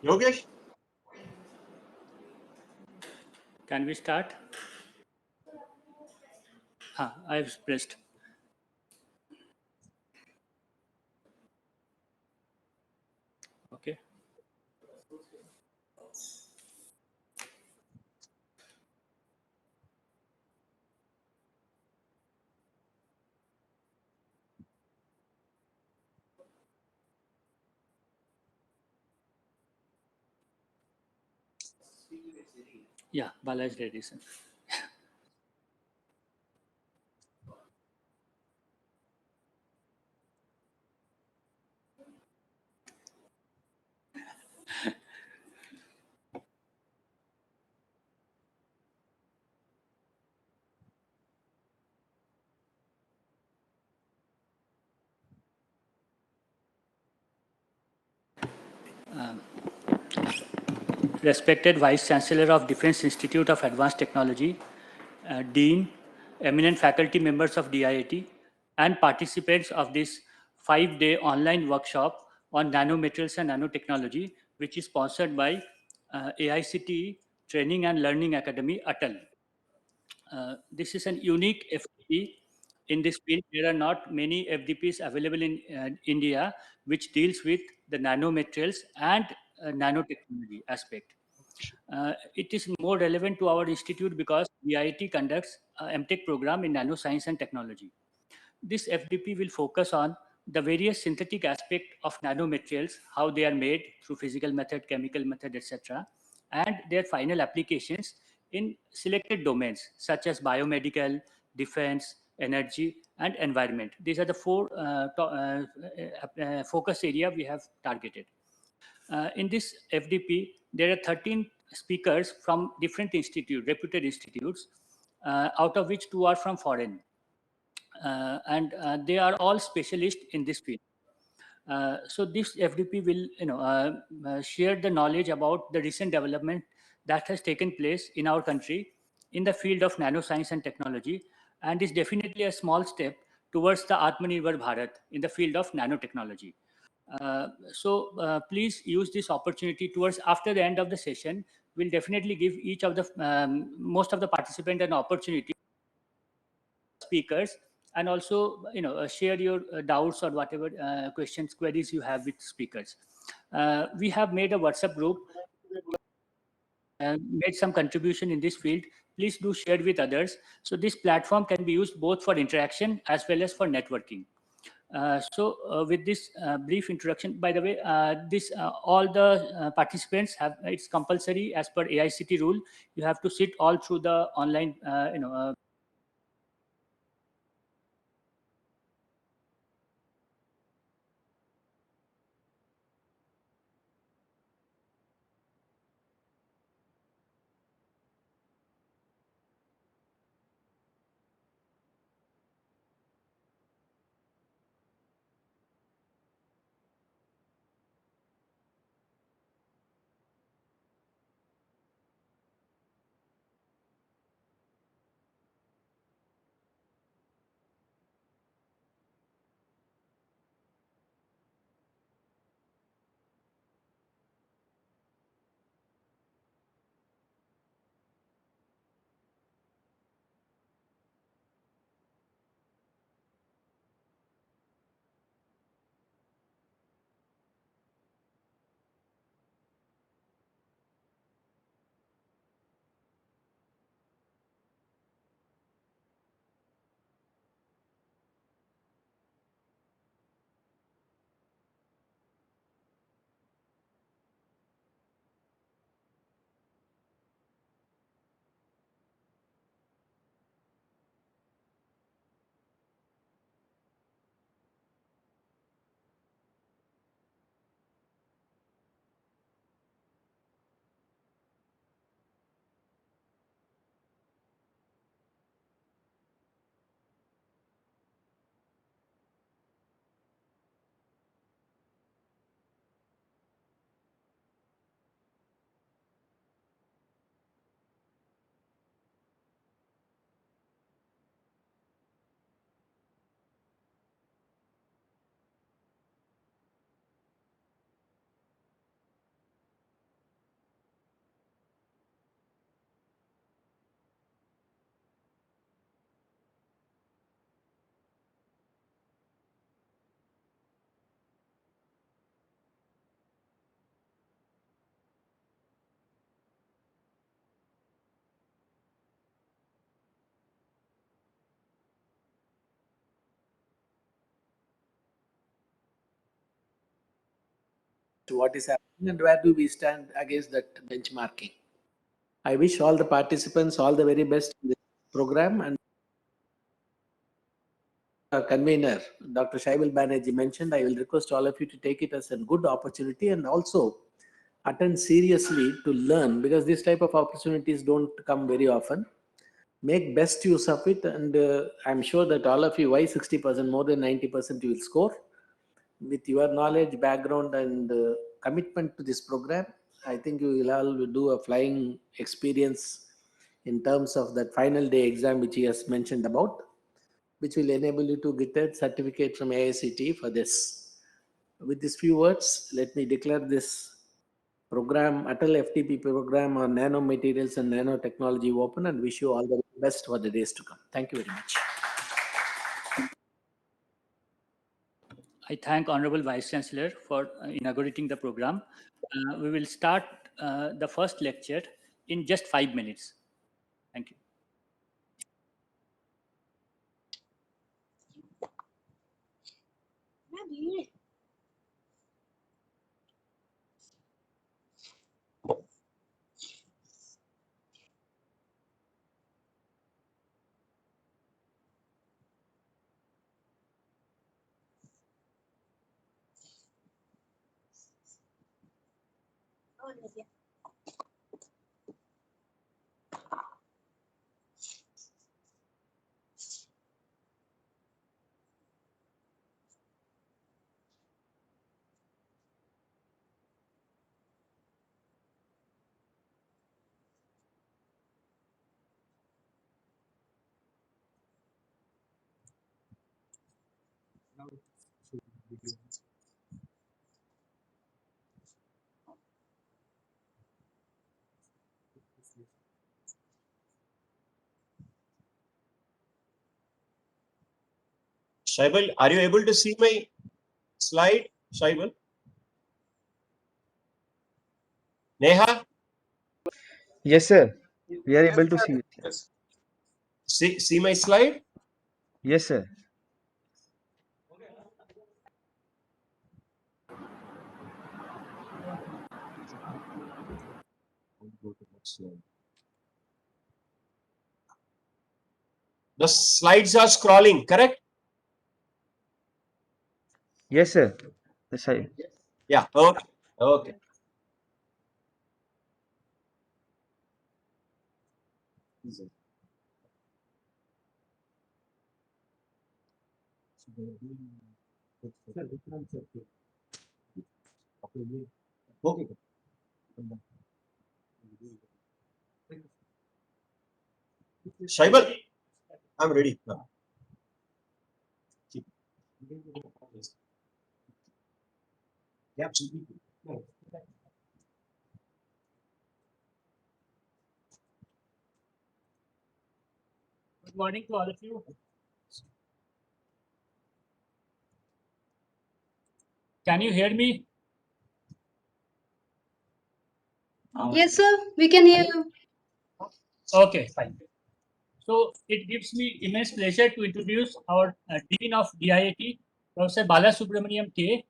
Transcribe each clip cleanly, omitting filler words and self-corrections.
Yogesh? Can we start? I've pressed. Okay. Yeah, Bala is ready, sir. Respected Vice Chancellor of Defense Institute of Advanced Technology, Dean, eminent faculty members of DIIT, and participants of this 5-day online workshop on nanomaterials and nanotechnology, which is sponsored by AICTE Training and Learning Academy, ATAL. This is an unique FDP in this field. There are not many FDPs available in India which deals with the nanomaterials and nanotechnology aspect. It is more relevant to our institute because DIIT conducts a MTech program in nanoscience and technology. This FDP will focus on the various synthetic aspect of nanomaterials, how they are made through physical method, chemical method, etc., and their final applications in selected domains such as biomedical, defense, energy, and environment. These are the four focus area we have targeted. In this FDP, there are 13 speakers from different institutes, reputed institutes, out of which 2 are from foreign. And they are all specialists in this field. So this FDP will, share the knowledge about the recent development that has taken place in our country in the field of nanoscience and technology, and is definitely a small step towards the Atmanirbhar Bharat in the field of nanotechnology. Please use this opportunity towards after the end of the session. We'll definitely give each of the most of the participant an opportunity, speakers, and also share your doubts or whatever questions, queries you have with speakers. We have made a WhatsApp group and made some contribution in this field. Please do share with others. So this platform can be used both for interaction as well as for networking. With this brief introduction, by the way, this all the participants have, it's compulsory as per AICTE rule. You have to sit all through the online, what is happening and where do we stand against that benchmarking. I wish all the participants all the very best in this program, and convener Dr. Shaibal Banerjee mentioned, I will request all of you to take it as a good opportunity and also attend seriously to learn, because this type of opportunities don't come very often. Make best use of it, and I'm sure that all of you, why 60%, more than 90% you will score. With your knowledge, background, and commitment to this program, I think you will all do a flying experience in terms of that final day exam which he has mentioned about, which will enable you to get a certificate from AICTE for this. With these few words, let me declare this program, Atal FTP program on nanomaterials and nanotechnology open, and wish you all the best for the days to come. Thank you very much. I thank Honorable Vice Chancellor for inaugurating the program. We will start the first lecture in just 5 minutes. Thank you. Shaibal, are you able to see my slide, Shaibal? Neha? Yes, sir. We are able to see it. Yes. See my slide? Yes, sir. The slides are scrolling, correct? Yes, sir. Yes, I. Yeah, okay. Okay. Okay. Shaibal, I'm ready. Yeah, absolutely. Good morning to all of you. Can you hear me? Yes, sir, we can hear you. Okay, fine. So it gives me immense pleasure to introduce our Dean of DIIT, Professor Bala Subramaniam K.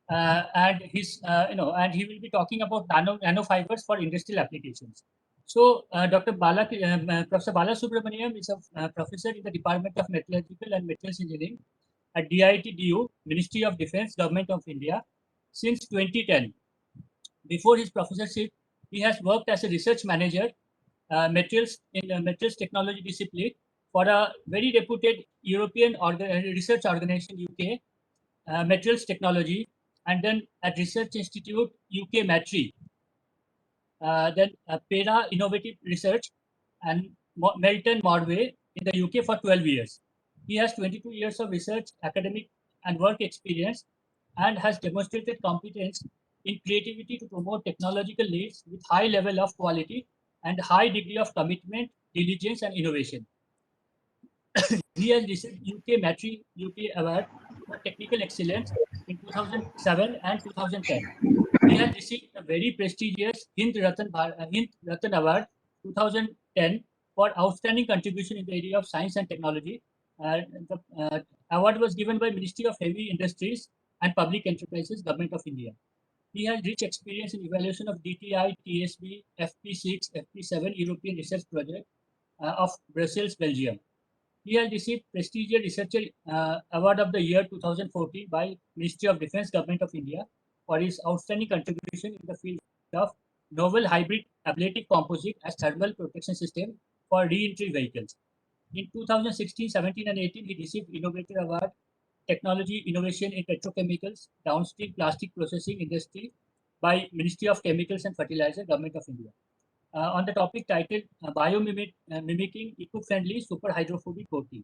And and he will be talking about nanofibers for industrial applications. So, Professor Bala Subramaniam is a professor in the Department of Metallurgical and Materials Engineering at DIIT DU, Ministry of Defence, Government of India, since 2010. Before his professorship, he has worked as a research manager, materials in materials technology discipline for a very reputed European research organization, UK, Materials Technology, and then at Research Institute, UK Matri, then Pera Innovative Research, and Melton Mordway in the UK for 12 years. He has 22 years of research, academic, and work experience, and has demonstrated competence in creativity to promote technological leads with high level of quality and high degree of commitment, diligence, and innovation. He has received UK Matri UK Award for Technical Excellence in 2007 and 2010. He has received a very prestigious Hind Ratan Award 2010 for outstanding contribution in the area of science and technology. The award was given by Ministry of Heavy Industries and Public Enterprises, Government of India. He has rich experience in evaluation of DTI, TSB, FP6, FP7 European Research Project of Brussels, Belgium. He has received prestigious Researcher Award of the Year 2014 by Ministry of Defence, Government of India for his outstanding contribution in the field of novel hybrid ablative composite as thermal protection system for re-entry vehicles. In 2016, 17 and 18, he received Innovator Award, Technology Innovation in Petrochemicals, Downstream Plastic Processing Industry by Ministry of Chemicals and Fertilizer, Government of India. On the topic titled Biomimicking Eco-Friendly Super Hydrophobic Coating,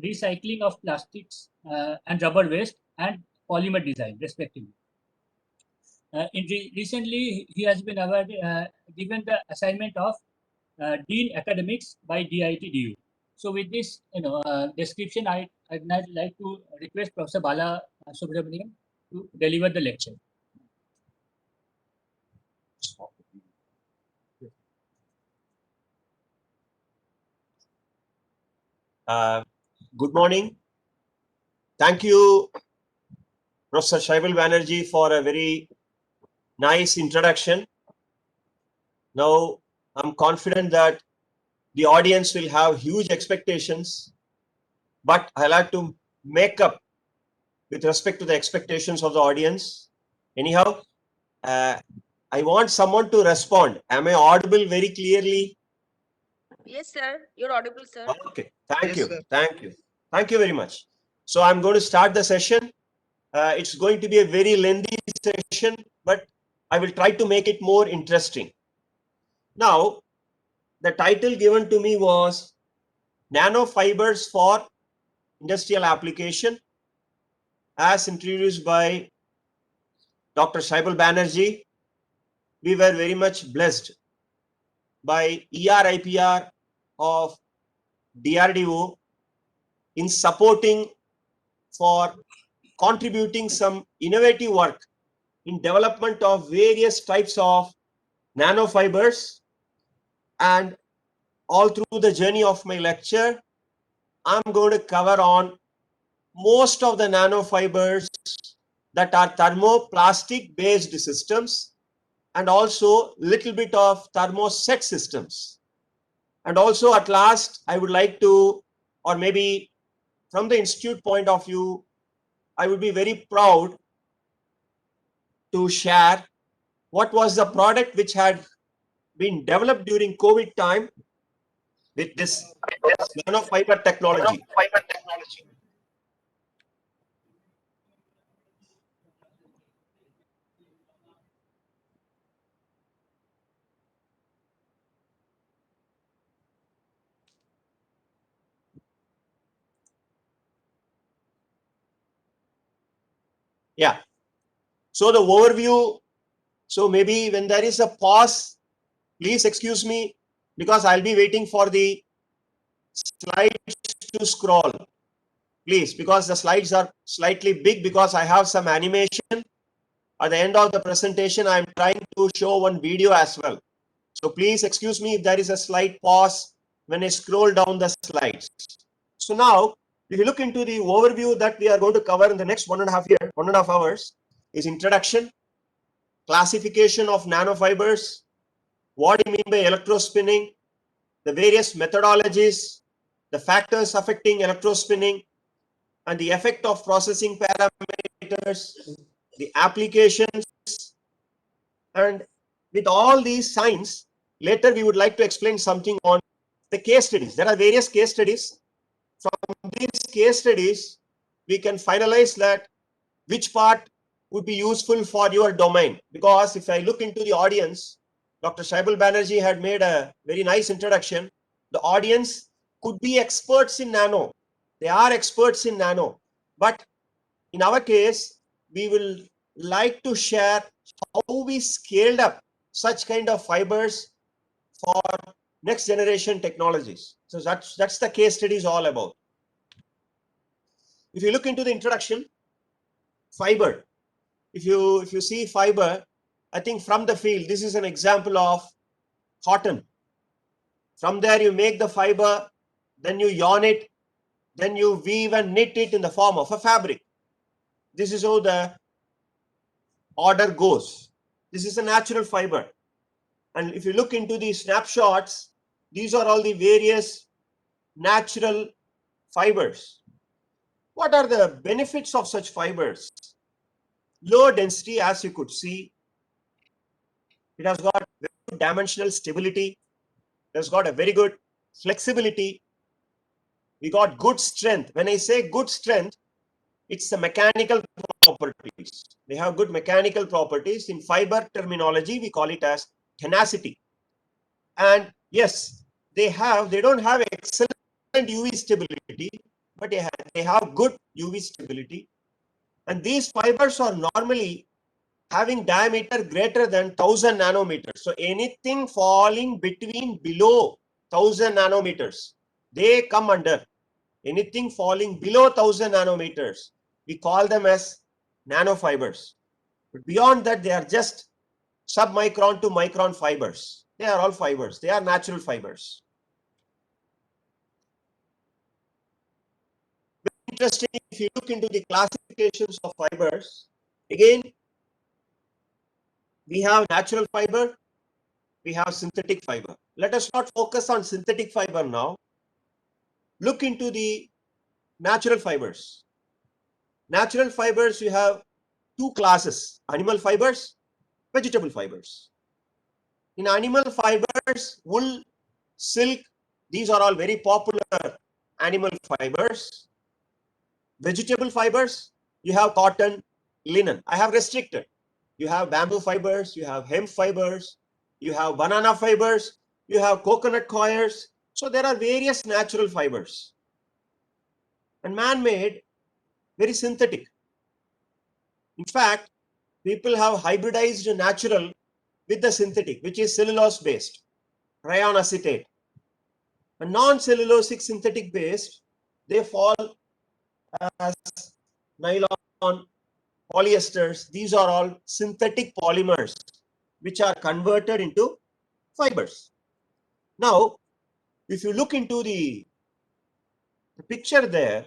Recycling of Plastics and Rubber Waste and Polymer Design, respectively. Recently, he has been given the assignment of Dean Academics by DIT-DU. So with this, description, I'd like to request Professor Bala Subramaniam to deliver the lecture. Good morning. Thank you, Professor Shaibal Banerjee, for a very nice introduction. Now, I'm confident that the audience will have huge expectations, but I like to make up with respect to the expectations of the audience. Anyhow, I want someone to respond. Am I audible very clearly? Yes, sir. You're audible, sir. Okay. Thank Yes, you. sir. Thank you. Thank you very much. So I'm going to start the session. It's going to be a very lengthy session, but I will try to make it more interesting. Now, the title given to me was Nanofibers for Industrial Application, as introduced by Dr. Shaibal Banerjee. We were very much blessed by ERIPR of DRDO in supporting for contributing some innovative work in development of various types of nanofibers. And all through the journey of my lecture, I'm going to cover on most of the nanofibers that are thermoplastic based systems, and also little bit of thermoset systems. And also at last, I would like to, or maybe from the institute point of view, I would be very proud to share what was the product which had been developed during COVID time with this nanofiber technology. Yeah. So the overview, so maybe when there is a pause, please excuse me, because I'll be waiting for the slides to scroll. Please, because the slides are slightly big, because I have some animation. At the end of the presentation, I'm trying to show one video as well. So please excuse me if there is a slight pause when I scroll down the slides. So now, if you look into the overview that we are going to cover in the next 1.5 hours, is introduction, classification of nanofibers, what do you mean by electrospinning, the various methodologies, the factors affecting electrospinning, and the effect of processing parameters, the applications, and with all these signs, later we would like to explain something on the case studies. There are various case studies. From these case studies, we can finalize that which part would be useful for your domain. Because if I look into the audience, Dr. Shaibal Banerjee had made a very nice introduction. The audience could be experts in nano. They are experts in nano. But in our case, we will like to share how we scaled up such kind of fibers for next generation technologies. So that's the case study is all about. If you look into the introduction, fiber. If you see fiber, I think from the field, this is an example of cotton. From there, you make the fiber, then you yarn it, then you weave and knit it in the form of a fabric. This is how the order goes. This is a natural fiber. And if you look into the snapshots, these are all the various natural fibers. What are the benefits of such fibers? Low density, as you could see. It has got very good dimensional stability. It has got a very good flexibility. We got good strength. When I say good strength, it's the mechanical properties. They have good mechanical properties. In fiber terminology, we call it as tenacity. And yes, they don't have excellent UV stability, but they have good UV stability. And these fibers are normally having diameter greater than 1000 nanometers. So anything falling below 1000 nanometers, they come under. Anything falling below 1000 nanometers, we call them as nanofibers. But beyond that, they are just submicron to micron fibers. They are all fibers. They are natural fibers. Very interesting, if you look into the classifications of fibers, again, we have natural fiber, we have synthetic fiber. Let us not focus on synthetic fiber now. Look into the natural fibers. Natural fibers, you have two classes: animal fibers, vegetable fibers. In animal fibers, wool, silk, these are all very popular animal fibers. Vegetable fibers, you have cotton, linen. I have restricted. You have bamboo fibers, you have hemp fibers, you have banana fibers, you have coconut coirs. So there are various natural fibers. And man-made, very synthetic. In fact, people have hybridized natural with the synthetic, which is cellulose based, rayon acetate. A non-cellulosic synthetic based, they fall as nylon, polyesters. These are all synthetic polymers which are converted into fibers. Now, if you look into the picture there,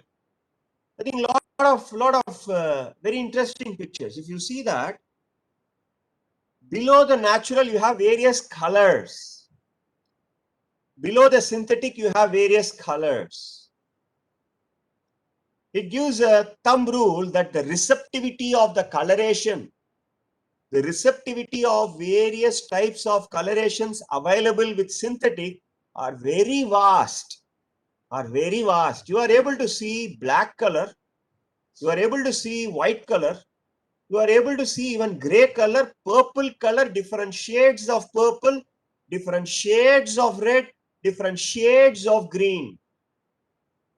I think lot of very interesting pictures. If you see that, below the natural, you have various colors. Below the synthetic, you have various colors. It gives a thumb rule that the receptivity of the coloration, the receptivity of various types of colorations available with synthetic are very vast. You are able to see black color, you are able to see white color, you are able to see even gray color, purple color, different shades of purple, different shades of red, different shades of green.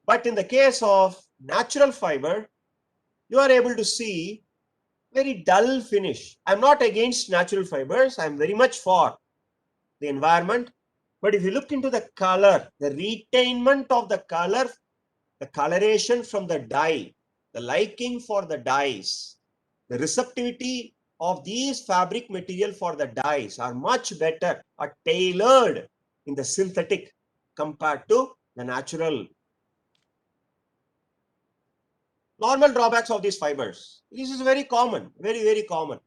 But in the case of natural fiber, you are able to see very dull finish. I'm not against natural fibers. I'm very much for the environment. But if you look into the color, the retainment of the color, the coloration from the dye, the liking for the dyes, the receptivity of these fabric material for the dyes are much better, are tailored in the synthetic compared to the natural. Normal drawbacks of these fibers. This is very common, very common.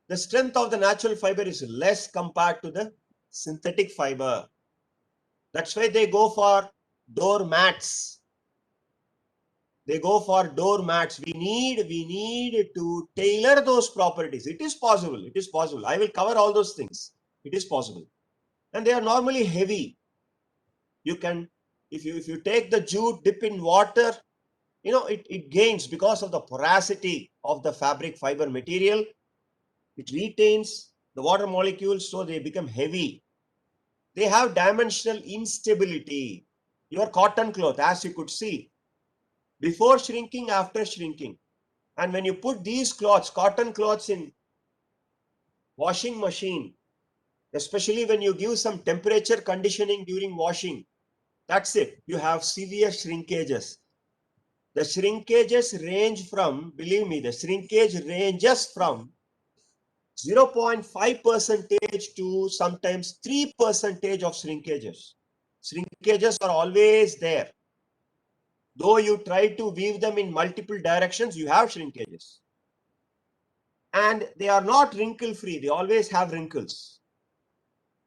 The strength of the natural fiber is less compared to the synthetic fiber. That's why they go for door mats. They go for door mats. We need to tailor those properties. It is possible. It is possible. I will cover all those things. It is possible. And they are normally heavy. You can, if you take the jute, dip in water, you know, it gains because of the porosity of the fabric fiber material. It retains the water molecules, so they become heavy. They have dimensional instability. Your cotton cloth, as you could see, before shrinking, after shrinking. And when you put these cloths, cotton cloths, in washing machine, especially when you give some temperature conditioning during washing, that's it. You have severe shrinkages. The shrinkages range from, believe me, the shrinkage ranges from 0.5% to sometimes 3% of shrinkages. Shrinkages are always there. Though you try to weave them in multiple directions, you have shrinkages. and they are not wrinkle free. They always have wrinkles.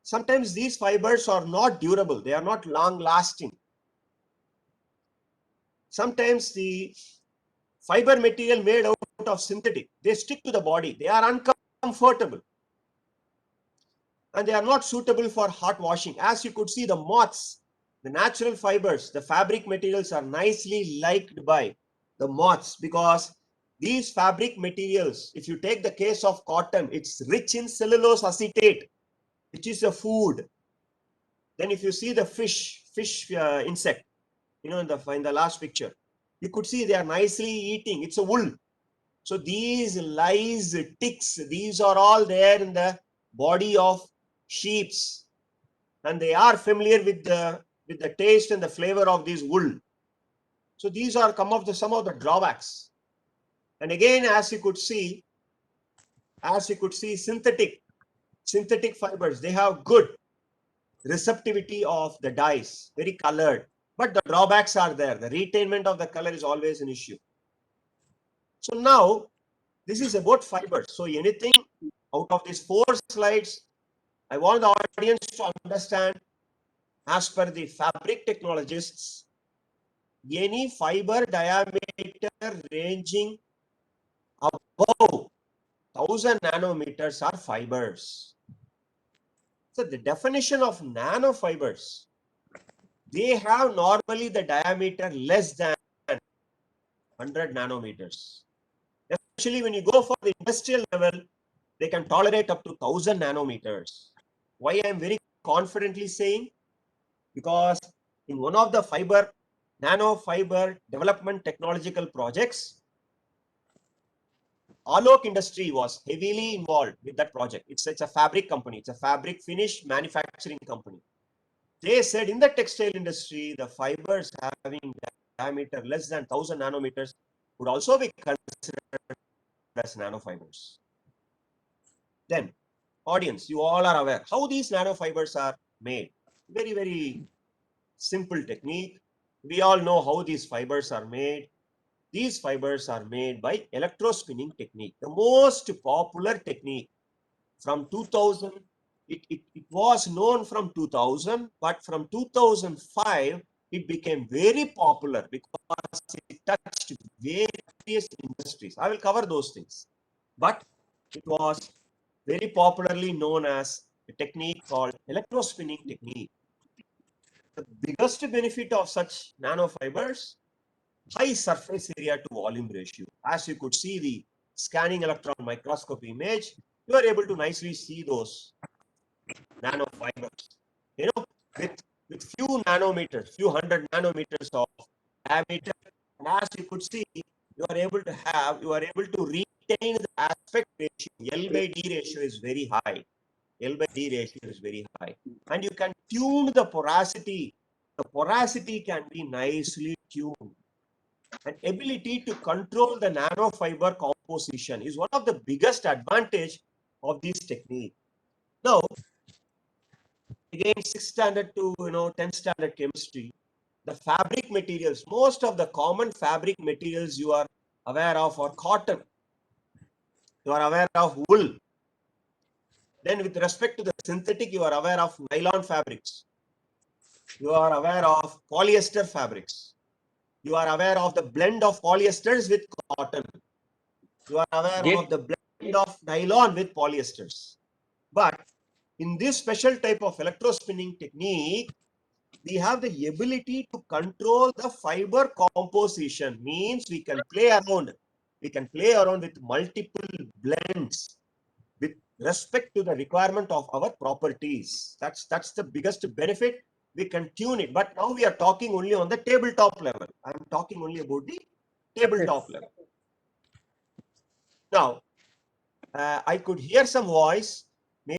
Sometimes these fibers are not durable. They are not long lasting. Sometimes the fiber material made out of synthetic, they stick to the body. They are uncomfortable. And they are not suitable for hot washing. As you could see, the moths, the natural fibers, the fabric materials are nicely liked by the moths, because these fabric materials, if you take the case of cotton, it's rich in cellulose acetate, which is a food. Then if you see the fish insect, you know, in the last picture, you could see they are nicely eating. It's a wool. So these lice, ticks, these are all there in the body of sheeps, and they are familiar with the taste and the flavor of this wool. So these are some of the drawbacks. And again, as you could see, synthetic fibers, they have good receptivity of the dyes, very colored, but the drawbacks are there. The retainment of the color is always an issue. So now this is about fibers. So anything out of these 4 slides, I want the audience to understand, as per the fabric technologists, any fiber diameter ranging above 1000 nanometers are fibers. So the definition of nanofibers, they have normally the diameter less than 100 nanometers. Especially when you go for the industrial level, they can tolerate up to 1000 nanometers. Why I am very confidently saying? Because in one of the nanofiber development technological projects, Alok Industry was heavily involved with that project. It's a fabric company. It's a fabric finish manufacturing company. They said in the textile industry, the fibers having diameter less than 1000 nanometers would also be considered as nanofibers. Then, audience, you all are aware how these nanofibers are made. Very, very simple technique. We all know how these fibers are made. These fibers are made by electrospinning technique, the most popular technique from 2000. It was known from 2000, but from 2005, it became very popular because it touched various industries. I will cover those things. But it was very popularly known as a technique called electrospinning technique. The biggest benefit of such nanofibers, high surface area to volume ratio. As you could see the scanning electron microscopy image, you are able to nicely see those nanofibers. You know, with few nanometers, few hundred nanometers of diameter, and as you could see, you are able to retain the aspect ratio. L by D ratio is very high. L by D ratio is very high, and you can tune the porosity. The porosity can be nicely tuned. An ability to control the nanofiber composition is one of the biggest advantage of this technique. Now, again, 6th standard to 10th standard chemistry, the fabric materials, most of the common fabric materials you are aware of are cotton. You are aware of wool. Then with respect to the synthetic, you are aware of nylon fabrics. You are aware of polyester fabrics. You are aware of the blend of polyesters with cotton. You are aware of the blend of nylon with polyesters. But in this special type of electrospinning technique, we have the ability to control the fiber composition. Means we can play around. We can play around with multiple blends with respect to the requirement of our properties. That's the biggest benefit. We can tune it. But now we are talking only on the tabletop level. I'm talking only about the tabletop level. Now, I could hear some voice.